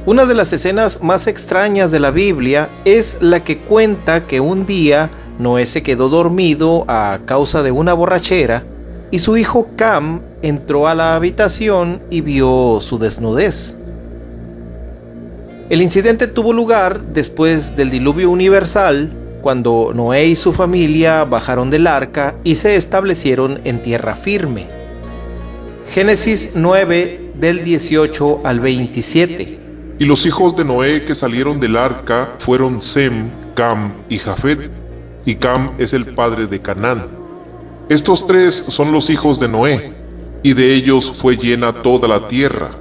Una de las escenas más extrañas de la Biblia es la que cuenta que un día Noé se quedó dormido a causa de una borrachera y su hijo Cam entró a la habitación y vio su desnudez. El incidente tuvo lugar después del diluvio universal, cuando Noé y su familia bajaron del arca y se establecieron en tierra firme. Génesis 9 del 18 al 27. Y los hijos de Noé que salieron del arca fueron Sem, Cam y Jafet, y Cam es el padre de Canaán. Estos tres son los hijos de Noé, y de ellos fue llena toda la tierra.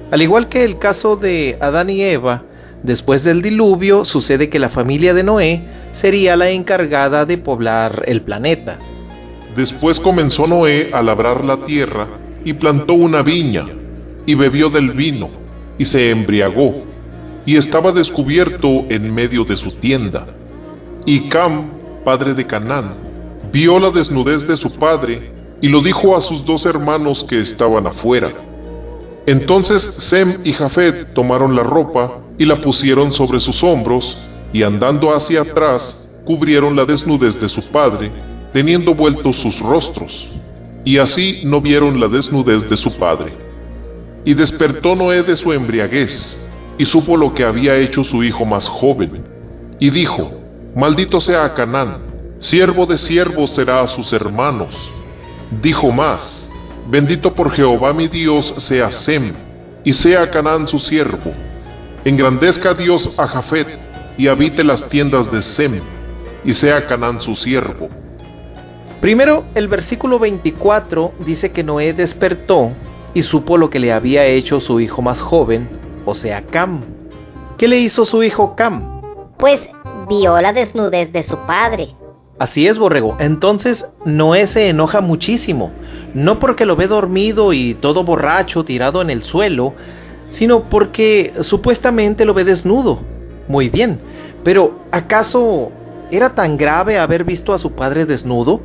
Al igual que el caso de Adán y Eva, después del diluvio sucede que la familia de Noé sería la encargada de poblar el planeta. Después comenzó Noé a labrar la tierra, y plantó una viña, y bebió del vino, y se embriagó, y estaba descubierto en medio de su tienda. Y Cam, padre de Canaán, vio la desnudez de su padre, y lo dijo a sus dos hermanos que estaban afuera. Entonces Sem y Jafet tomaron la ropa y la pusieron sobre sus hombros, y andando hacia atrás, cubrieron la desnudez de su padre, teniendo vueltos sus rostros, y así no vieron la desnudez de su padre. Y despertó Noé de su embriaguez, y supo lo que había hecho su hijo más joven, y dijo: Maldito sea Canaán, siervo de siervos será a sus hermanos. Dijo más: Bendito por Jehová mi Dios sea Sem, y sea Canaán su siervo. Engrandezca Dios a Jafet, y habite las tiendas de Sem, y sea Canaán su siervo. Primero, el versículo 24 dice que Noé despertó y supo lo que le había hecho su hijo más joven, o sea, Cam. ¿Qué le hizo su hijo Cam? Pues vio la desnudez de su padre. Así es, borrego. Entonces Noé se enoja muchísimo, no porque lo ve dormido y todo borracho tirado en el suelo, sino porque supuestamente lo ve desnudo. Muy bien, pero ¿acaso era tan grave haber visto a su padre desnudo?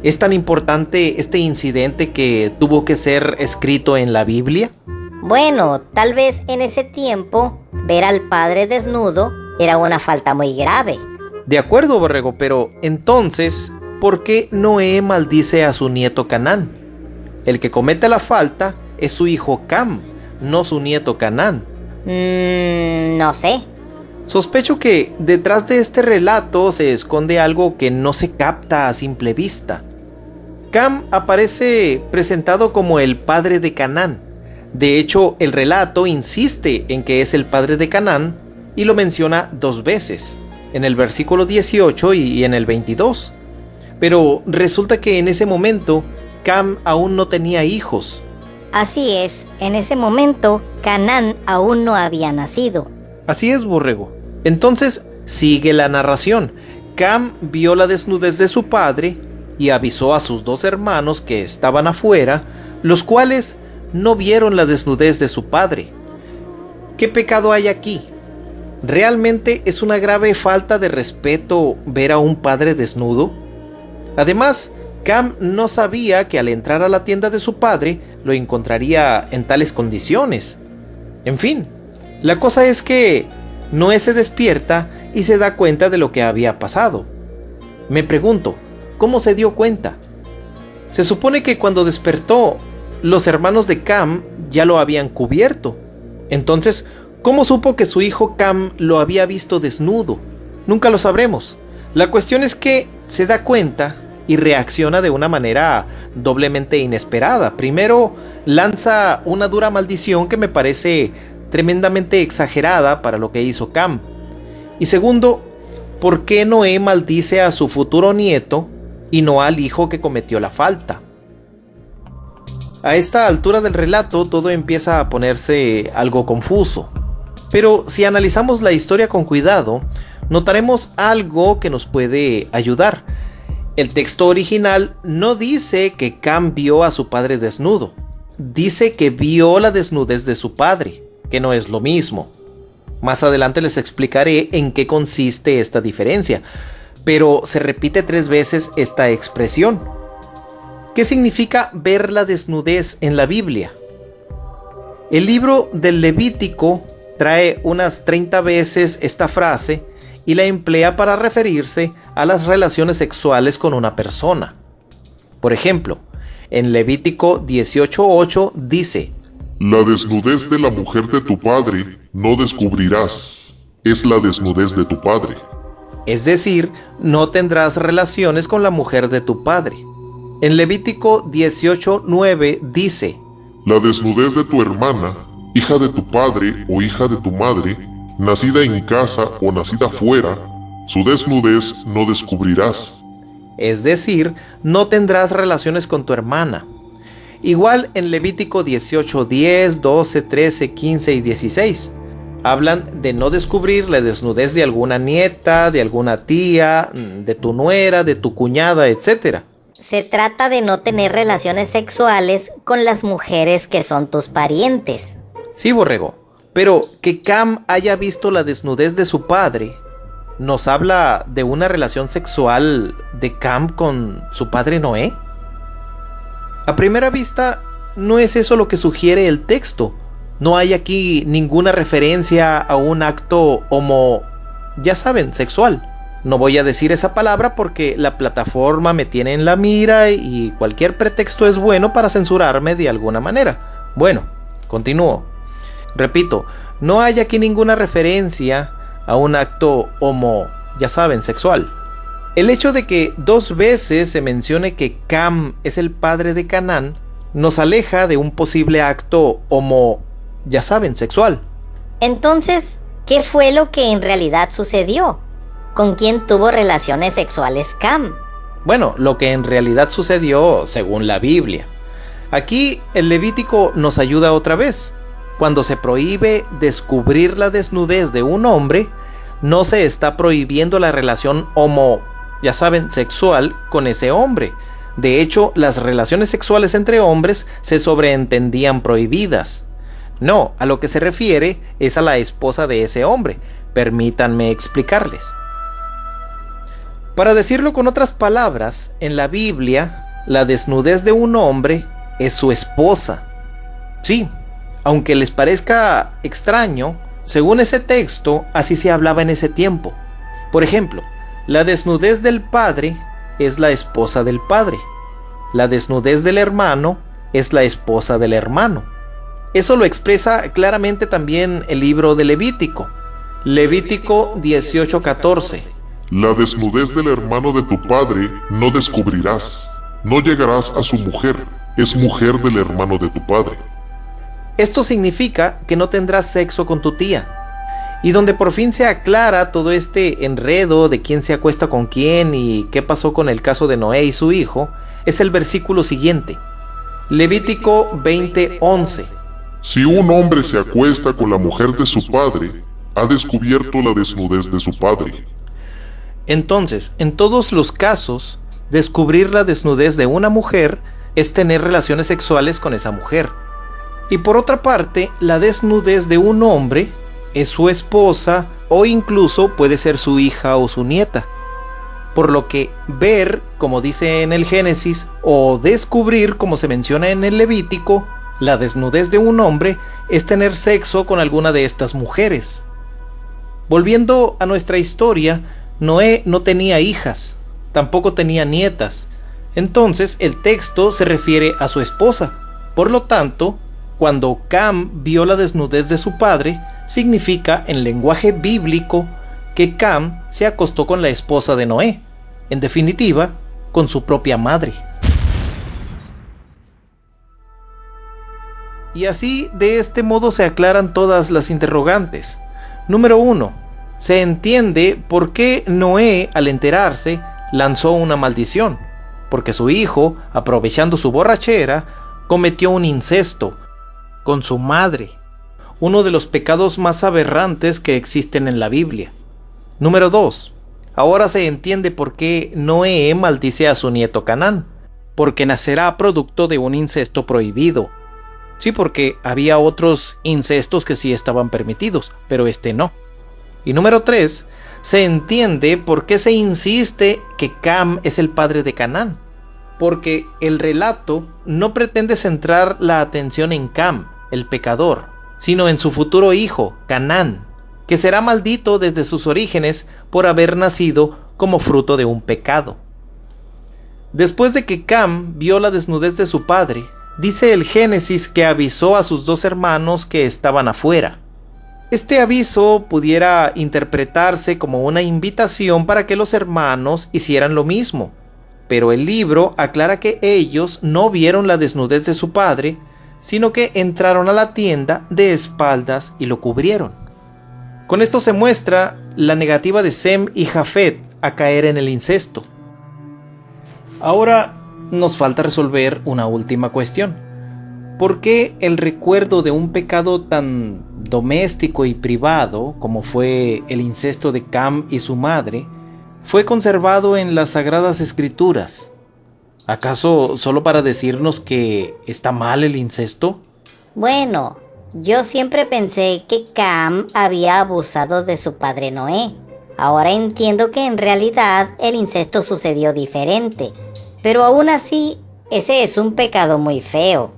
¿Es tan importante este incidente que tuvo que ser escrito en la Biblia? Bueno, tal vez en ese tiempo ver al padre desnudo era una falta muy grave. De acuerdo, borrego, pero entonces, ¿por qué Noé maldice a su nieto Canaán? El que comete la falta es su hijo Cam, no su nieto Canaán. No sé. Sospecho que detrás de este relato se esconde algo que no se capta a simple vista. Cam aparece presentado como el padre de Canaán. De hecho, el relato insiste en que es el padre de Canaán y lo menciona dos veces, en el versículo 18 y en el 22. Pero resulta que en ese momento Cam aún no tenía hijos. Así es, en ese momento Canaán aún no había nacido. Así es, borrego. Entonces sigue la narración. Cam vio la desnudez de su padre y avisó a sus dos hermanos que estaban afuera, los cuales no vieron la desnudez de su padre. ¿Qué pecado hay aquí? ¿Realmente es una grave falta de respeto ver a un padre desnudo? Además, Cam no sabía que al entrar a la tienda de su padre lo encontraría en tales condiciones. En fin, la cosa es que Noé se despierta y se da cuenta de lo que había pasado. Me pregunto, ¿cómo se dio cuenta? Se supone que cuando despertó, los hermanos de Cam ya lo habían cubierto. Entonces, ¿cómo supo que su hijo Cam lo había visto desnudo? Nunca lo sabremos. La cuestión es que se da cuenta y reacciona de una manera doblemente inesperada. Primero, lanza una dura maldición que me parece tremendamente exagerada para lo que hizo Cam. Y segundo, ¿por qué Noé maldice a su futuro nieto y no al hijo que cometió la falta? A esta altura del relato todo empieza a ponerse algo confuso. Pero si analizamos la historia con cuidado, notaremos algo que nos puede ayudar. El texto original no dice que Cam vio a su padre desnudo. Dice que vio la desnudez de su padre, que no es lo mismo. Más adelante les explicaré en qué consiste esta diferencia, pero se repite 3 veces esta expresión. ¿Qué significa ver la desnudez en la Biblia? El libro del Levítico trae unas 30 veces esta frase y la emplea para referirse a las relaciones sexuales con una persona. Por ejemplo, en Levítico 18:8 dice: La desnudez de la mujer de tu padre no descubrirás, es la desnudez de tu padre. Es decir, no tendrás relaciones con la mujer de tu padre. En Levítico 18:9 dice: La desnudez de tu hermana, hija de tu padre o hija de tu madre, nacida en casa o nacida fuera, su desnudez no descubrirás. Es decir, no tendrás relaciones con tu hermana. Igual en Levítico 18:10, 12, 13, 15 y 16. Hablan de no descubrir la desnudez de alguna nieta, de alguna tía, de tu nuera, de tu cuñada, etc. Se trata de no tener relaciones sexuales con las mujeres que son tus parientes. Sí, borrego, pero que Cam haya visto la desnudez de su padre, ¿nos habla de una relación sexual de Cam con su padre Noé? A primera vista, no es eso lo que sugiere el texto. No hay aquí ninguna referencia a un acto ya saben, sexual. No voy a decir esa palabra porque la plataforma me tiene en la mira y cualquier pretexto es bueno para censurarme de alguna manera. Bueno, continúo. Repito, no hay aquí ninguna referencia a un acto ya saben, sexual. El hecho de que 2 veces se mencione que Cam es el padre de Canaán nos aleja de un posible acto ya saben, sexual. Entonces, ¿qué fue lo que en realidad sucedió? ¿Con quién tuvo relaciones sexuales Cam? Bueno, lo que en realidad sucedió según la Biblia. Aquí el Levítico nos ayuda otra vez. Cuando se prohíbe descubrir la desnudez de un hombre, no se está prohibiendo la relación ya saben, sexual con ese hombre. De hecho, las relaciones sexuales entre hombres se sobreentendían prohibidas. No, a lo que se refiere es a la esposa de ese hombre. Permítanme explicarles. Para decirlo con otras palabras, en la Biblia, la desnudez de un hombre es su esposa. Sí, aunque les parezca extraño, según ese texto, así se hablaba en ese tiempo. Por ejemplo, la desnudez del padre es la esposa del padre. La desnudez del hermano es la esposa del hermano. Eso lo expresa claramente también el libro de Levítico. Levítico 18:14. La desnudez del hermano de tu padre no descubrirás. No llegarás a su mujer, es mujer del hermano de tu padre. Esto significa que no tendrás sexo con tu tía. Y donde por fin se aclara todo este enredo de quién se acuesta con quién y qué pasó con el caso de Noé y su hijo, es el versículo siguiente. Levítico 20:11. Si un hombre se acuesta con la mujer de su padre, ha descubierto la desnudez de su padre. Entonces, en todos los casos, descubrir la desnudez de una mujer es tener relaciones sexuales con esa mujer. Y por otra parte, la desnudez de un hombre es su esposa o incluso puede ser su hija o su nieta. Por lo que ver, como dice en el Génesis, o descubrir, como se menciona en el Levítico, la desnudez de un hombre es tener sexo con alguna de estas mujeres. Volviendo a nuestra historia, Noé no tenía hijas, tampoco tenía nietas. Entonces el texto se refiere a su esposa. Por lo tanto, cuando Cam vio la desnudez de su padre, significa en lenguaje bíblico que Cam se acostó con la esposa de Noé. En definitiva, con su propia madre. Y así, de este modo se aclaran todas las interrogantes. Número 1. Se entiende por qué Noé, al enterarse, lanzó una maldición. Porque su hijo, aprovechando su borrachera, cometió un incesto con su madre. Uno de los pecados más aberrantes que existen en la Biblia. Número 2. Ahora se entiende por qué Noé maldice a su nieto Canaán. Porque nacerá producto de un incesto prohibido. Sí, porque había otros incestos que sí estaban permitidos, pero este no. Y número 3, se entiende por qué se insiste que Cam es el padre de Canaán. Porque el relato no pretende centrar la atención en Cam, el pecador, sino en su futuro hijo, Canaán, que será maldito desde sus orígenes por haber nacido como fruto de un pecado. Después de que Cam vio la desnudez de su padre, dice el Génesis que avisó a sus dos hermanos que estaban afuera. Este aviso pudiera interpretarse como una invitación para que los hermanos hicieran lo mismo, pero el libro aclara que ellos no vieron la desnudez de su padre, sino que entraron a la tienda de espaldas y lo cubrieron. Con esto se muestra la negativa de Sem y Jafet a caer en el incesto. Ahora nos falta resolver una última cuestión. ¿Por qué el recuerdo de un pecado tan doméstico y privado, como fue el incesto de Cam y su madre, fue conservado en las Sagradas Escrituras? ¿Acaso solo para decirnos que está mal el incesto? Bueno, yo siempre pensé que Cam había abusado de su padre Noé. Ahora entiendo que en realidad el incesto sucedió diferente. Pero aún así, ese es un pecado muy feo.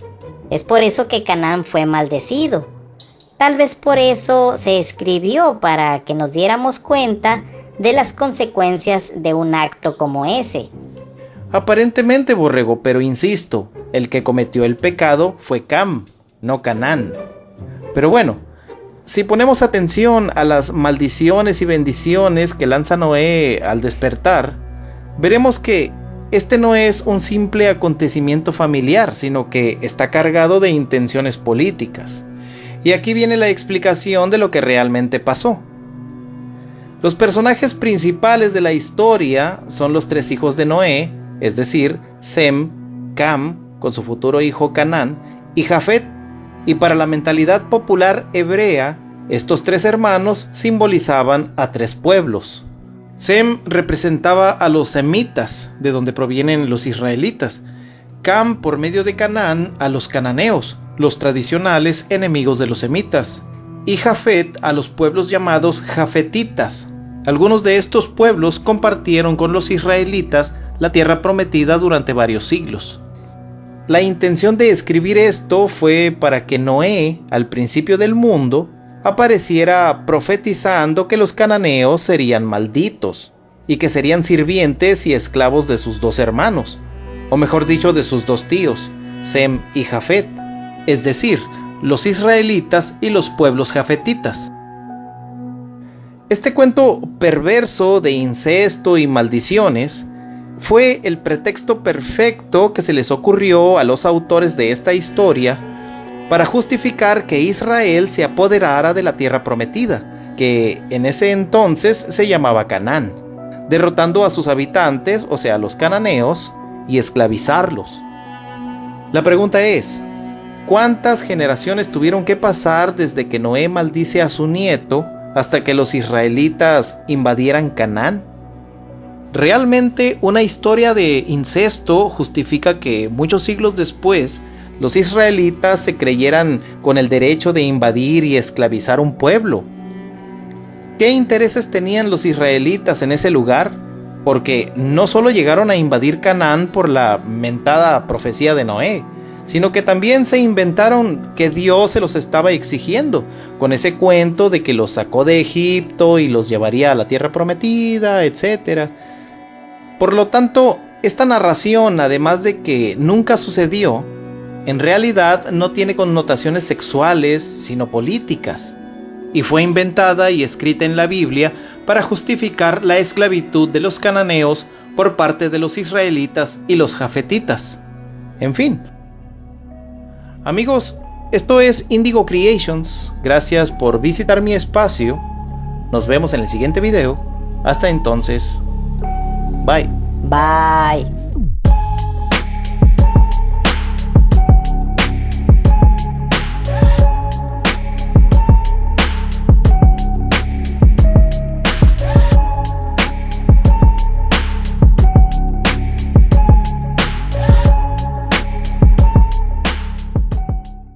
Es por eso que Canaán fue maldecido. Tal vez por eso se escribió, para que nos diéramos cuenta de las consecuencias de un acto como ese. Aparentemente, Borrego, pero insisto, el que cometió el pecado fue Cam, no Canaán. Pero bueno, si ponemos atención a las maldiciones y bendiciones que lanza Noé al despertar, veremos que este no es un simple acontecimiento familiar, sino que está cargado de intenciones políticas. Y aquí viene la explicación de lo que realmente pasó. Los personajes principales de la historia son los tres hijos de Noé, es decir, Sem, Cam, con su futuro hijo Canaán, y Jafet. Y para la mentalidad popular hebrea, estos tres hermanos simbolizaban a tres pueblos. Sem representaba a los semitas, de donde provienen los israelitas. Cam, por medio de Canaán, a los cananeos, los tradicionales enemigos de los semitas. Y Jafet a los pueblos llamados jafetitas. Algunos de estos pueblos compartieron con los israelitas la tierra prometida durante varios siglos. La intención de escribir esto fue para que Noé, al principio del mundo, apareciera profetizando que los cananeos serían malditos y que serían sirvientes y esclavos de sus dos hermanos, o mejor dicho, de sus dos tíos, Sem y Jafet, es decir, los israelitas y los pueblos jafetitas. Este cuento perverso de incesto y maldiciones fue el pretexto perfecto que se les ocurrió a los autores de esta historia para justificar que Israel se apoderara de la tierra prometida, que en ese entonces se llamaba Canaán, derrotando a sus habitantes, o sea, los cananeos, y esclavizarlos. La pregunta es, ¿cuántas generaciones tuvieron que pasar desde que Noé maldice a su nieto hasta que los israelitas invadieran Canaán? Realmente una historia de incesto justifica que muchos siglos después los israelitas se creyeran con el derecho de invadir y esclavizar un pueblo. ¿Qué intereses tenían los israelitas en ese lugar? Porque no solo llegaron a invadir Canaán por la mentada profecía de Noé, sino que también se inventaron que Dios se los estaba exigiendo, con ese cuento de que los sacó de Egipto y los llevaría a la tierra prometida, etc. Por lo tanto, esta narración, además de que nunca sucedió, en realidad no tiene connotaciones sexuales, sino políticas, y fue inventada y escrita en la Biblia para justificar la esclavitud de los cananeos por parte de los israelitas y los jafetitas. En fin. Amigos, esto es Indigo Creations. Gracias por visitar mi espacio. Nos vemos en el siguiente video. Hasta entonces. Bye. Bye.